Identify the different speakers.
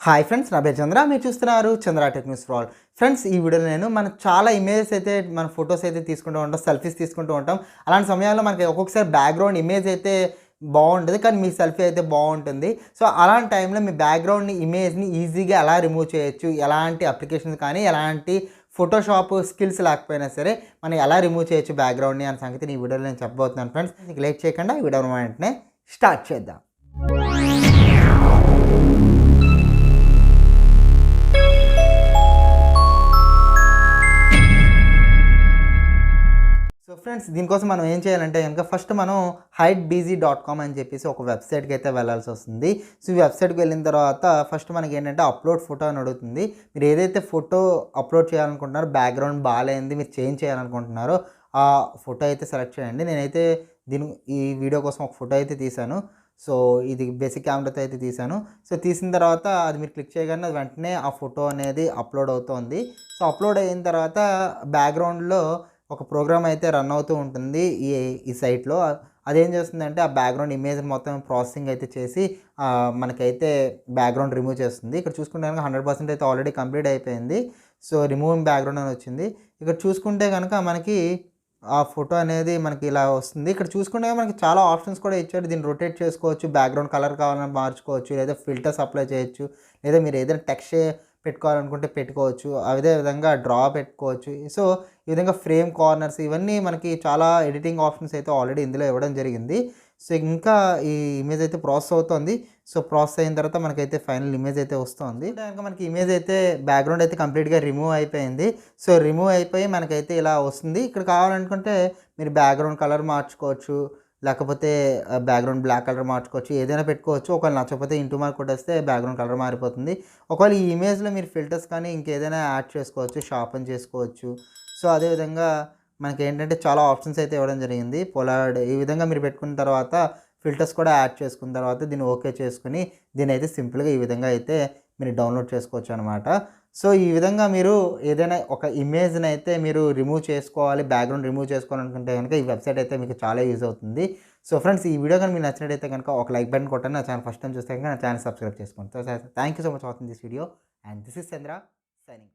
Speaker 1: Hi friends, నా పేరు చంద్ర. మీరు చూస్తున్నారు Chandra tech news for all. Friends, ఈ వీడియోలో నేను మనకు చాలా ఇమేజెస్ అయితే మన ఫొటోస్ అయితే తీసుకుంటూ ఉంటాం, సెల్ఫీస్ తీసుకుంటూ ఉంటాం. అలాంటి సమయాల్లో మనకి ఒక్కొక్కసారి బ్యాక్గ్రౌండ్ ఇమేజ్ అయితే బాగుంటుంది, కానీ మీ సెల్ఫీ అయితే బాగుంటుంది. సో అలాంటి టైంలో మీ బ్యాక్గ్రౌండ్ని ఇమేజ్ని ఈజీగా ఎలా రిమూవ్ చేయొచ్చు, ఎలాంటి అప్లికేషన్స్ కానీ ఎలాంటి ఫోటోషాప్ స్కిల్స్ లేకపోయినా సరే మనం ఎలా రిమూవ్ చేయొచ్చు బ్యాక్గ్రౌండ్ని అనే సంగతిని ఈ వీడియోలో నేను చెప్పబోతున్నాను. ఫ్రెండ్స్, మీకు లేట్ చేయకుండా ఈ వీడియో వెంటనే స్టార్ట్ చేద్దాం. సో ఫ్రెండ్స్, దీనికోసం మనం ఏం చేయాలంటే కనుక ఫస్ట్ మనం hidebz.com అని చెప్పేసి ఒక వెబ్సైట్కి అయితే వెళ్ళాల్సి వస్తుంది. సో ఈ వెబ్సైట్కి వెళ్ళిన తర్వాత ఫస్ట్ మనకి ఏంటంటే అప్లోడ్ ఫోటో అని అడుగుతుంది. మీరు ఏదైతే ఫోటో అప్లోడ్ చేయాలనుకుంటున్నారో, బ్యాక్గ్రౌండ్ బాగాలేంది, మీరు చేంజ్ చేయాలనుకుంటున్నారో ఆ ఫోటో అయితే సెలెక్ట్ చేయండి. నేనైతే ఈ వీడియో కోసం ఒక ఫోటో అయితే తీశాను. సో ఇది బేసిక్ కెమెరాతో అయితే తీశాను. సో తీసిన తర్వాత అది మీరు క్లిక్ చేయగానే అది వెంటనే ఆ ఫోటో అనేది అప్లోడ్ అవుతుంది. సో అప్లోడ్ అయిన తర్వాత బ్యాక్గ్రౌండ్లో ఒక ప్రోగ్రామ్ అయితే రన్ అవుతూ ఉంటుంది ఈ సైట్లో. అదేం చేస్తుందంటే ఆ బ్యాక్గ్రౌండ్ ఇమేజ్ మొత్తం ప్రాసెసింగ్ అయితే చేసి మనకైతే బ్యాక్గ్రౌండ్ రిమూవ్ చేస్తుంది. ఇక్కడ చూసుకుంటే కనుక 100% అయితే ఆల్రెడీ కంప్లీట్ అయిపోయింది. సో రిమూవ్ బ్యాక్గ్రౌండ్ అని వచ్చింది. ఇక్కడ చూసుకుంటే కనుక మనకి ఆ ఫోటో అనేది మనకి ఇలా వస్తుంది. ఇక్కడ చూసుకుంటే మనకి చాలా ఆప్షన్స్ కూడా ఇచ్చాడు. దీన్ని రొటేట్ చేసుకోవచ్చు, బ్యాక్గ్రౌండ్ కలర్ కావాలని మార్చుకోవచ్చు, లేదా ఫిల్టర్స్ అప్లై చేయొచ్చు, లేదా మీరు ఏదైనా టెక్స్ట్ పెట్టుకోవాలనుకుంటే పెట్టుకోవచ్చు. అదే విధంగా డ్రా పెట్టుకోవచ్చు. సో ఈ విధంగా ఫ్రేమ్ కార్నర్స్ ఇవన్నీ మనకి చాలా ఎడిటింగ్ ఆప్షన్స్ అయితే ఆల్రెడీ ఇందులో ఇవ్వడం జరిగింది. సో ఇంకా ఈ ఇమేజ్ అయితే ప్రాసెస్ అవుతుంది. సో ప్రాసెస్ అయిన తర్వాత మనకైతే ఫైనల్ ఇమేజ్ అయితే వస్తుంది. కనుక మనకి ఇమేజ్ అయితే బ్యాక్గ్రౌండ్ అయితే కంప్లీట్గా రిమూవ్ అయిపోయింది. సో రిమూవ్ అయిపోయి మనకైతే ఇలా వస్తుంది. ఇక్కడ కావాలనుకుంటే మీరు బ్యాక్గ్రౌండ్ కలర్ మార్చుకోవచ్చు, లేకపోతే బ్యాక్గ్రౌండ్ బ్లాక్ కలర్ మార్చుకోవచ్చు, ఏదైనా పెట్టుకోవచ్చు. ఒకవేళ నచ్చకపోతే ఇంటూ మార్క్ కొట్టేస్తే బ్యాక్గ్రౌండ్ కలర్ మారిపోతుంది. ఒకవేళ ఈ ఇమేజ్లో మీరు ఫిల్టర్స్ కానీ ఇంకేదైనా యాడ్ చేసుకోవచ్చు, షార్పన్ చేసుకోవచ్చు. సో అదేవిధంగా మనకి ఏంటంటే చాలా ఆప్షన్స్ అయితే ఇవ్వడం జరిగింది. పొలార్డ్ ఈ విధంగా మీరు పెట్టుకున్న తర్వాత ఫిల్టర్స్ కూడా యాడ్ చేసుకున్న తర్వాత దీన్ని ఓకే చేసుకుని దీన్ని అయితే సింపుల్గా ఈ విధంగా అయితే మీరు డౌన్లోడ్ చేసుకోవచ్చు అనమాట. సో ఈ విధంగా మీరు ఏదైనా ఒక ఇమేజ్ని అయితే మీరు రిమూవ్ చేసుకోవాలి, బ్యాక్గ్రౌండ్ రిమూవ్ చేసుకోవాలనుకుంటే కనుక ఈ వెబ్సైట్ అయితే మీకు చాలా యూజ్ అవుతుంది. సో ఫ్రెండ్స్, ఈ వీడియో కానీ మీకు నచ్చినట్టయితే కనుక ఒక లైక్ బటన్ కొట్టండి. నా ఛానల్ ఫస్ట్ టైం చూస్తే కనుక నా ఛానల్ సబ్స్క్రైబ్ చేసుకోండి. So thank you so much watching this video and this is Chandra signing.